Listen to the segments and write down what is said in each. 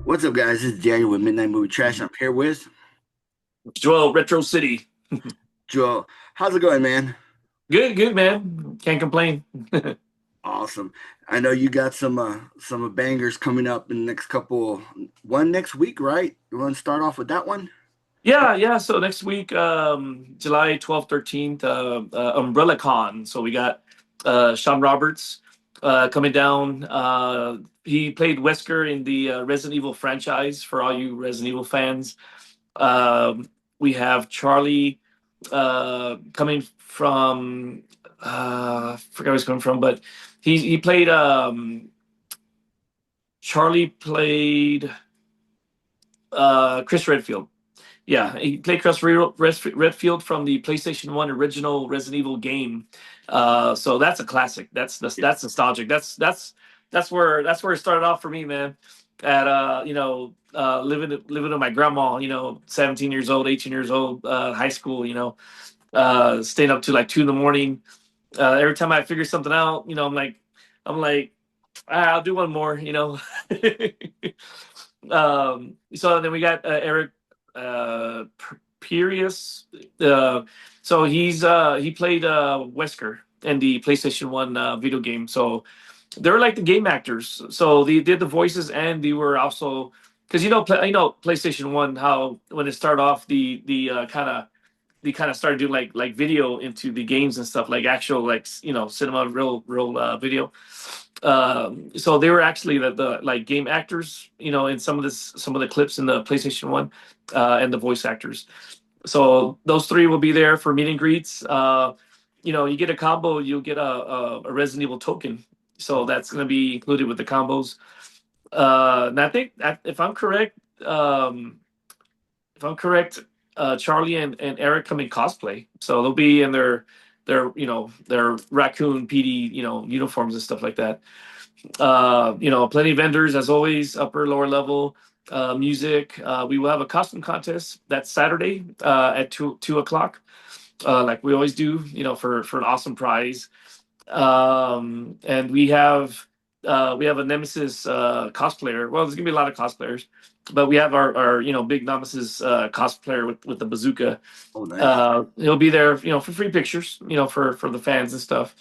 What's up, guys? This is Daniel with Midnight Movie Trash. I'm here with Joel, Retro City. Joel. How's it going, man? Good, good, man. Can't complain. Awesome. I know you got some bangers coming up in the next couple, one next week, right? You want to start off with that one? Yeah, yeah. So next week, July 12th, 13th, Umbrella Con. So we got Sean Roberts coming down. He played Wesker in the Resident Evil franchise for all you Resident Evil fans. We have Charlie coming from, I forgot where he's coming from, but he played, Charlie played Chris Redfield. Yeah, he played Redfield from the PlayStation One original Resident Evil game. So that's a classic. That's nostalgic. That's where it started off for me, man. At living with my grandma, 17 years old, 18 years old, high school, staying up to like 2 in the morning. Every time I figure something out, I'm like, I'll do one more. So then we got Eric Pirius. So he played Wesker in the PlayStation One video game. So they're like the game actors. So they did the voices, and they were also because PlayStation One, how when it started off the kind of they kind of started doing like video into the games and stuff, like actual like cinema, real video. So they were actually the like game actors, in some of the clips in the PlayStation One, and the voice actors. So those three will be there for meet and greets. You get a combo, you'll get a Resident Evil token. So that's going to be included with the combos. And I think um, if I'm correct, Charlie and Eric come in cosplay, so they'll be in their raccoon PD uniforms and stuff like that. Plenty of vendors as always, upper lower level music. We will have a costume contest that's Saturday at two o'clock, like we always do. For an awesome prize. And we have a Nemesis cosplayer. Well, there's gonna be a lot of cosplayers, but we have our big Nemesis cosplayer with the bazooka. Oh, nice. He'll be there, for free pictures, for the fans and stuff.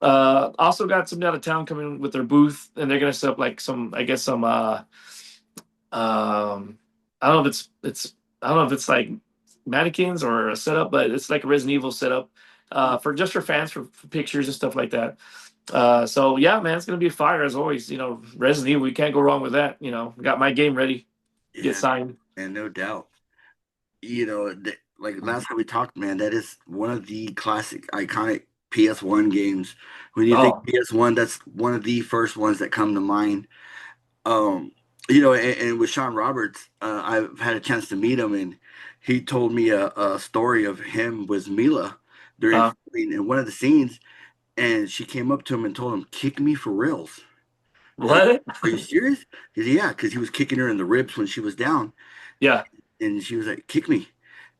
Also got some out of town coming with their booth, and they're gonna set up like some, I guess some. I don't know if I don't know if it's like mannequins or a setup, but it's like a Resident Evil setup for fans for pictures and stuff like that. So yeah, man, it's gonna be fire as always. Resident Evil, we can't go wrong with that. Got my game ready, get Yeah, signed. and no doubt. Like last time we talked, man, that is one of the classic, iconic PS1 games. When you think Oh, PS1, that's one of the first ones that come to mind. And with Sean Roberts, I've had a chance to meet him, and he told me a story of him with Mila during uh, filming in one of the scenes, and she came up to him and told him, "Kick me for reals." He's like, what? "Are you serious?" He's like, "Yeah," because he was kicking her in the ribs when she was down, Yeah, and she was like, "Kick me."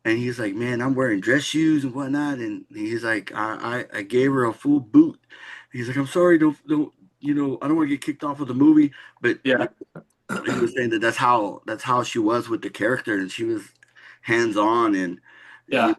And he's like, "Man, I'm wearing dress shoes and whatnot." And he's like, I gave her a full boot. He's like, "I'm sorry, don't, I don't want to get kicked off of the movie." But yeah, he was saying that that's how she was with the character, and she was hands on, and you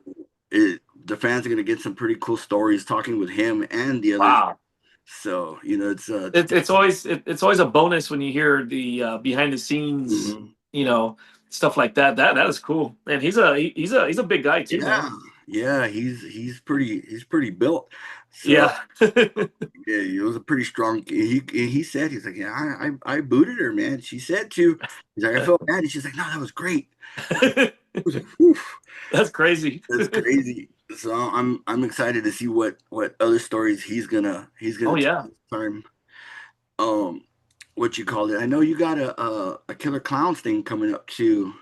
yeah. the fans are gonna get some pretty cool stories talking with him and the others. Wow. So It's always a bonus when you hear the behind the scenes, mhm. you know, stuff like that. That is cool. And he's a big guy too, Yeah, man. yeah, he's pretty built. So Yeah. yeah, he was a pretty strong. He said he's like, yeah, I booted her, man. She said to. He's like, I felt bad, and she's like, no, that was great. I was like, whew. That's crazy. That's crazy. So I'm excited to see what other stories he's gonna Oh tell yeah. this time. Um, what you call it? I know you got a Killer Clowns thing coming up too.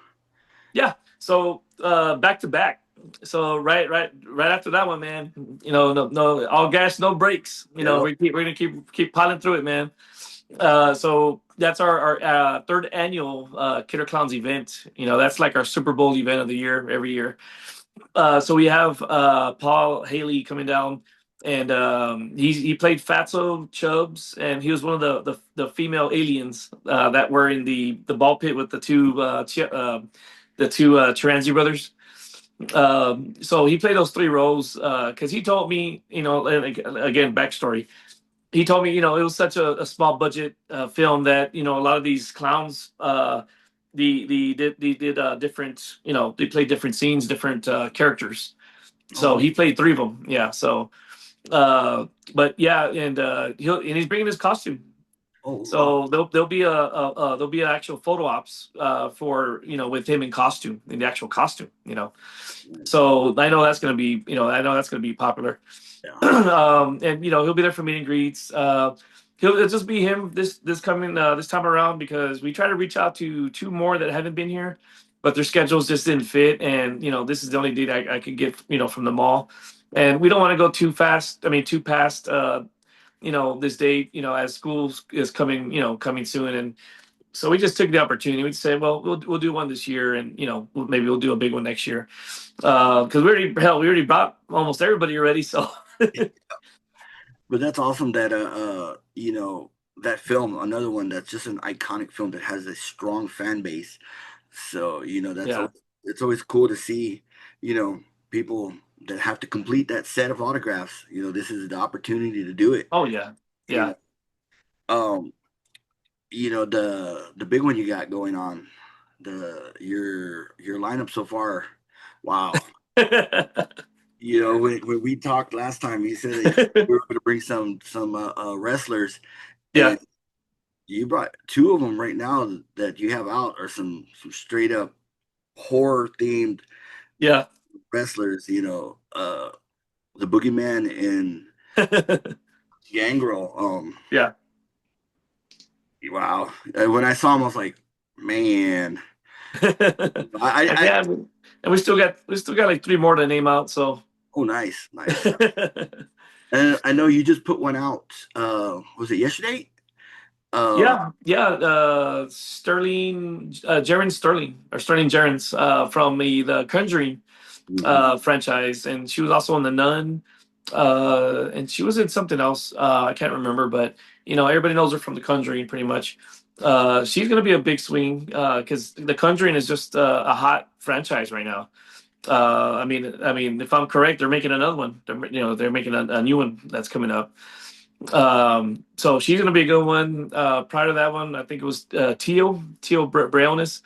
Yeah. So back to back. So right after that one, man. No, all gas, no brakes. Yeah. We're gonna keep piling through it, man. So that's our third annual Killer Clowns event. That's like our Super Bowl event of the year every year. So we have Paul Haley coming down. and he played Fatso Chubbs, and he was one of the female aliens that were in the ball pit with the two Chiranzi brothers. So he played those three roles because he told me, and again, backstory. He told me, it was such a small budget film that a lot of these clowns, did different, they played different scenes, different characters. So Oh, he played three of them. Yeah. So, uh, but yeah, and he's bringing his costume. oh, wow. So there'll be there'll be an actual photo ops for with him in costume in the actual costume. So I know that's gonna be I know that's gonna be popular. Yeah. And he'll be there for meet and greets. It'll just be him this coming this time around because we try to reach out to two more that haven't been here, but their schedules just didn't fit, and this is the only date I could get from the mall, and we don't want to go too fast. I mean, too past this date as school is coming soon, and so we just took the opportunity. We said, well, we'll do one this year, and maybe we'll do a big one next year because we already brought almost everybody already, so. But that's awesome that that film, another one that's just an iconic film that has a strong fan base. So, Yeah. it's always cool to see, you know, people that have to complete that set of autographs. This is the opportunity to do it. Oh yeah. You Yeah. know, um, the big one you got going on, your lineup so far. Wow. When we talked last time, you said that we were going to bring some wrestlers, Yeah. and you brought two of them right now that you have out are some straight up horror themed Yeah. wrestlers. The Boogeyman and Gangrel. Yeah. Wow. When I saw him, I was like, man. And yeah, and we still got like three more to name out. So. Oh, nice, nice. And I know you just put one out. Was it yesterday? Um, Yeah, yeah. Sterling, Jaren Sterling, or Sterling Jarens, from the Conjuring mhm. franchise, and she was also in The Nun, and she was in something else. I can't remember, but everybody knows her from The Conjuring, pretty much. She's gonna be a big swing because The Conjuring is just a hot franchise right now. I mean, if I'm correct, they're making another one. They're making a new one that's coming up. So she's gonna be a good one. Prior to that one, I think it was Tio Brownis.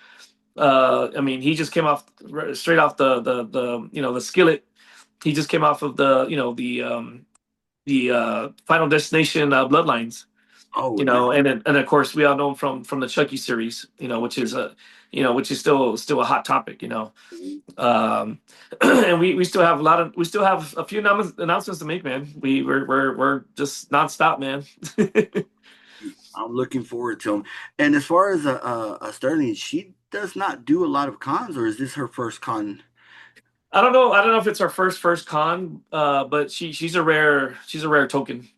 I mean, he just came off straight off the skillet. He just came off of the Final Destination Bloodlines. Oh, yeah. And of course we all know him from the Chucky series. Which is still a hot topic. Um, and we still have a few announcements to make, man. We're just nonstop, man. I'm looking forward to him. And as far as Sterling, she does not do a lot of cons, or is this her first con? I don't know. I don't know if it's our first con, but she's a rare token.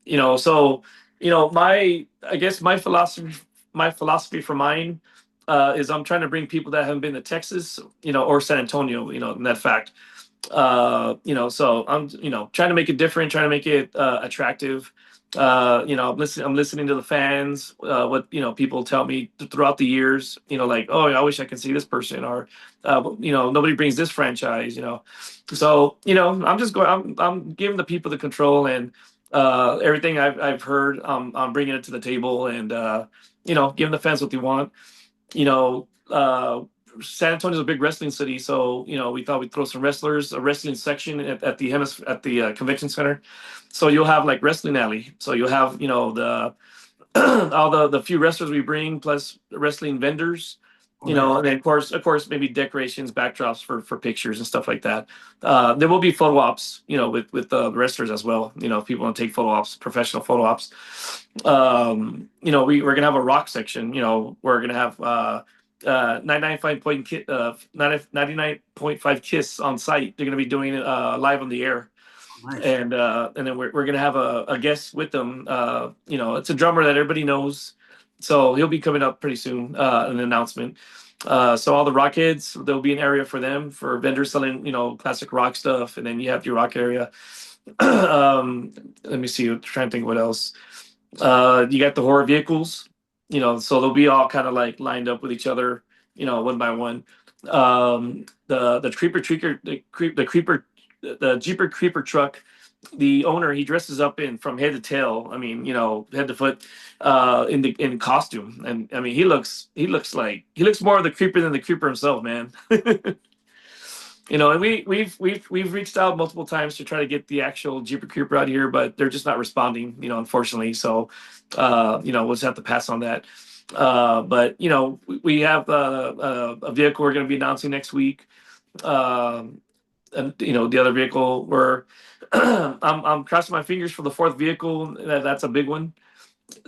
So I guess my philosophy for mine is I'm trying to bring people that haven't been to Texas, or San Antonio, in that fact. So I'm trying to make it different, trying to make it attractive. I'm listening to the fans, what people tell me throughout the years, like, oh, I wish I could see this person, or nobody brings this franchise. So I'm just going. I'm giving the people the control, and everything I've heard. I'm bringing it to the table, and giving the fans what they want. You know, San Antonio's a big wrestling city, so we thought we'd throw some wrestlers, a wrestling section at the convention center. So you'll have like wrestling alley. So you'll have the all the few wrestlers we bring plus wrestling vendors. Oh, nice. And then of course, maybe decorations, backdrops for pictures and stuff like that. There will be photo ops, with the wrestlers as well. If people want to take photo ops, professional photo ops. We're gonna have a rock section. We're gonna have 99.5 Kiss on site. They're gonna be doing it live on the air, Oh, nice. and then we're gonna have a guest with them. It's a drummer that everybody knows, so he'll be coming up pretty soon. An announcement. So all the rock heads, there'll be an area for them for vendors selling classic rock stuff, and then you have your rock area. Let me see. I'm trying to think what else. You got the horror vehicles, so they'll be all kind of like lined up with each other, one by one. The creeper treaker, the creeper, the Jeeper creeper truck. The owner, he dresses up in from head to tail. I mean, head to foot, in costume, and I mean, he looks more of the creeper than the creeper himself, man. And we've reached out multiple times to try to get the actual Jeeper Creeper out here, but they're just not responding, unfortunately. So, we'll just have to pass on that. But we have a vehicle we're going to be announcing next week. And the other vehicle where I'm crossing my fingers for the fourth vehicle. That's a big one.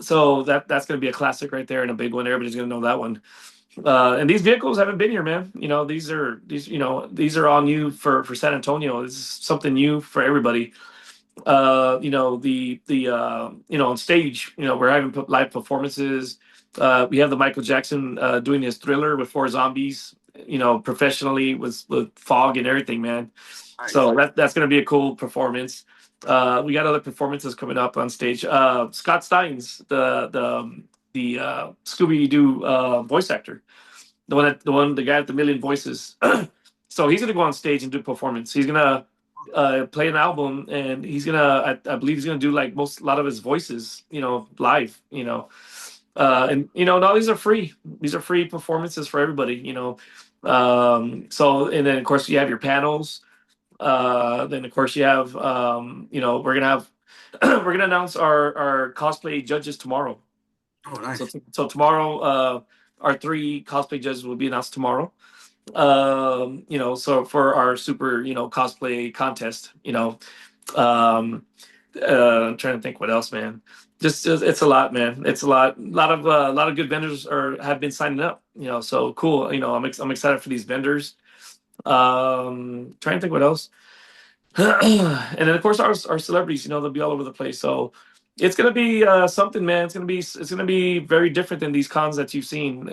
So that's going to be a classic right there and a big one. Everybody's going to know that one. And these vehicles haven't been here, man. These are all new for San Antonio. This is something new for everybody. On stage, we're having live performances. We have the Michael Jackson doing his Thriller with four zombies, professionally with fog and everything, man. Nice. So that's going to be a cool performance. We got other performances coming up on stage. Scott Steins, the Scooby Doo voice actor, the guy with the million voices. So he's gonna go on stage and do a performance. He's gonna play an album, and he's gonna, I believe he's gonna do like a lot of his voices, live. And now these are free. These are free performances for everybody. So, and then of course you have your panels. Then of course you have, we're gonna have, we're gonna announce our cosplay judges tomorrow. Oh, So, nice. so tomorrow, our three cosplay judges will be announced tomorrow. So for our super, cosplay contest, I'm trying to think what else, man. Just it's a lot, man. It's a lot of good vendors have been signing up, so cool. I'm excited for these vendors. Trying to think what else. And then of course our celebrities, they'll be all over the place. So it's gonna be something, man. It's gonna be very different than these cons that you've seen.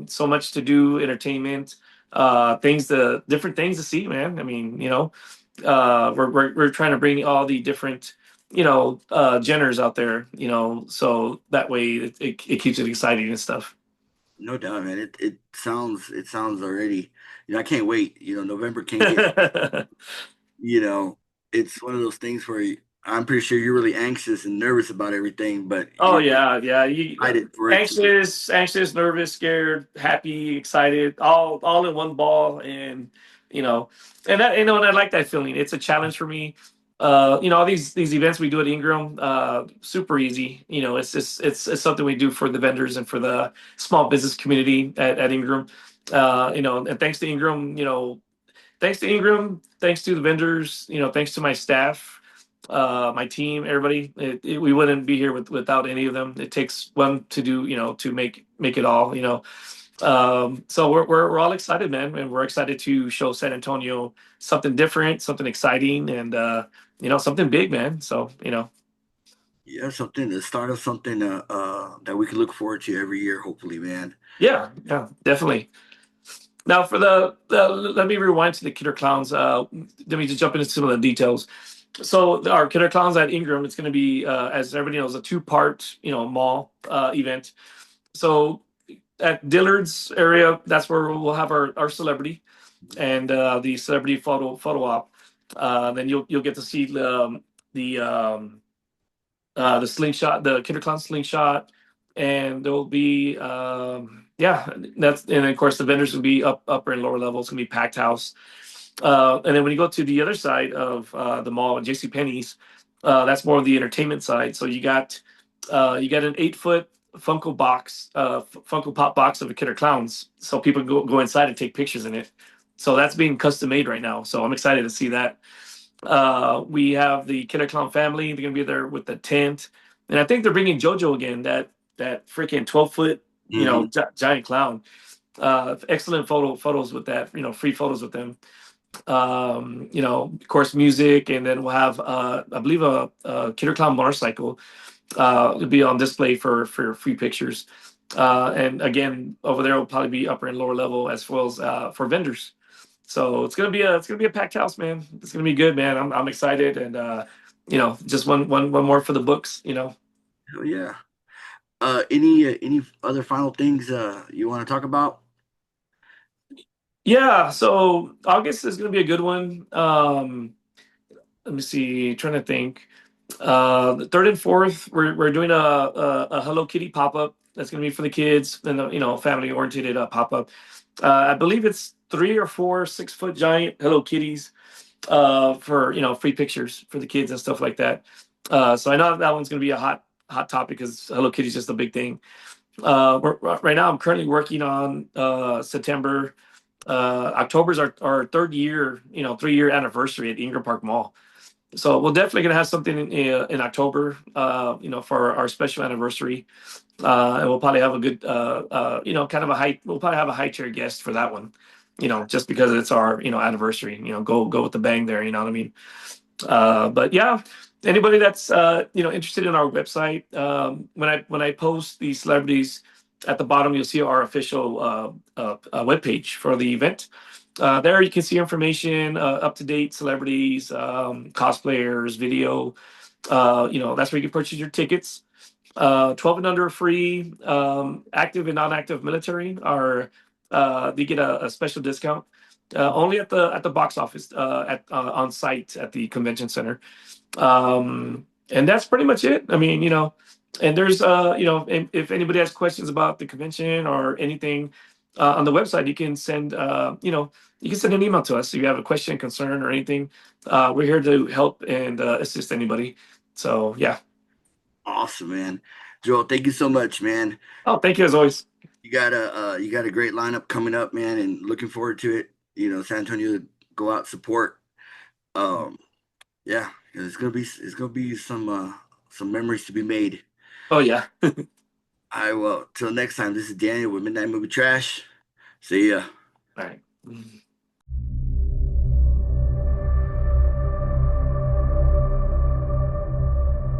So much to do, entertainment, different things to see, man. I mean, we're trying to bring all the different genders out there, so that way it keeps it exciting and stuff. No doubt, man. It sounds already. I can't wait. November can't get. You know, it's one of those things where I'm pretty sure you're really anxious and nervous about everything, but Oh you're yeah, yeah. excited for it to. Anxious, nervous, scared, happy, excited, all in one ball, and you know, and I like that feeling. It's a challenge for me. All these events we do at Ingram, super easy. It's just it's something we do for the vendors and for the small business community at Ingram. And thanks to the vendors, thanks to my staff, my team, everybody. We wouldn't be here without any of them. It takes one to do, to make it all. So we're all excited, man, and we're excited to show San Antonio something different, something exciting, and something big, man. So Yeah, something, the start of something that we can look forward to every year, hopefully, man. yeah, yeah, definitely. Now for let me rewind to the Killer Clowns. Let me just jump into some of the details. So our Killer Clowns at Ingram, it's going to be, as everybody knows, a two-part, mall event. So at Dillard's area, that's where we'll have our celebrity and the celebrity photo op. Then you'll get to see the slingshot, the Killer Clown slingshot, and there'll be yeah, and of course the vendors will be upper and lower levels. It's gonna be packed house. And then when you go to the other side of the mall, JC Penney's, that's more of the entertainment side. So you got an 8 foot Funko Pop box of a Killer Clowns, so people go inside and take pictures in it. So that's being custom made right now. So I'm excited to see that. We have the Killer Clown family. They're gonna be there with the tent, and I think they're bringing JoJo again. That freaking 12 foot, Hmm. giant clown. Excellent photos with that. Free photos with them. Of course, music, and then we'll have, I believe, a Killer Clown motorcycle. It'll be on display for free pictures. And again, over there will probably be upper and lower level as well as for vendors. So it's gonna be a packed house, man. It's gonna be good, man. I'm excited, and just one more for the books. Hell yeah. Any other final things you want to talk about? Yeah, so August is going to be a good one. Let me see, trying to think. The third and fourth, we're doing a Hello Kitty pop up that's going to be for the kids and family oriented pop up. I believe it's 3 or 4 6-foot giant Hello Kitties for free pictures for the kids and stuff like that. So I know that one's going to be a hot topic because Hello Kitty's just a big thing. Right now, I'm currently working on September. October's our third year, 3-year anniversary at Ingram Park Mall. So we're definitely gonna have something in October, for our special anniversary, and we'll probably have a good, kind of a high. We'll probably have a high tier guest for that one, just because it's our, anniversary. Go with the bang there. You know what I mean? But yeah, anybody that's interested in our website, when I post the celebrities at the bottom, you'll see our official webpage for the event. There you can see information, up to date celebrities, cosplayers, video. That's where you can purchase your tickets. 12 and under are free. Active and non-active military are they get a special discount. Only at the box office, at on site at the convention center. And that's pretty much it. I mean, and there's if anybody has questions about the convention or anything on the website, you can send an email to us if you have a question, concern, or anything. We're here to help and assist anybody. So yeah. Awesome, man. Joel, thank you so much, man. Oh, thank you as always. You got a great lineup coming up, man, and looking forward to it. San Antonio go out support. Um, yeah, it's gonna be some memories to be made. Oh yeah. I will till next time. This is Daniel with Midnight Movie Trash. See ya. All right.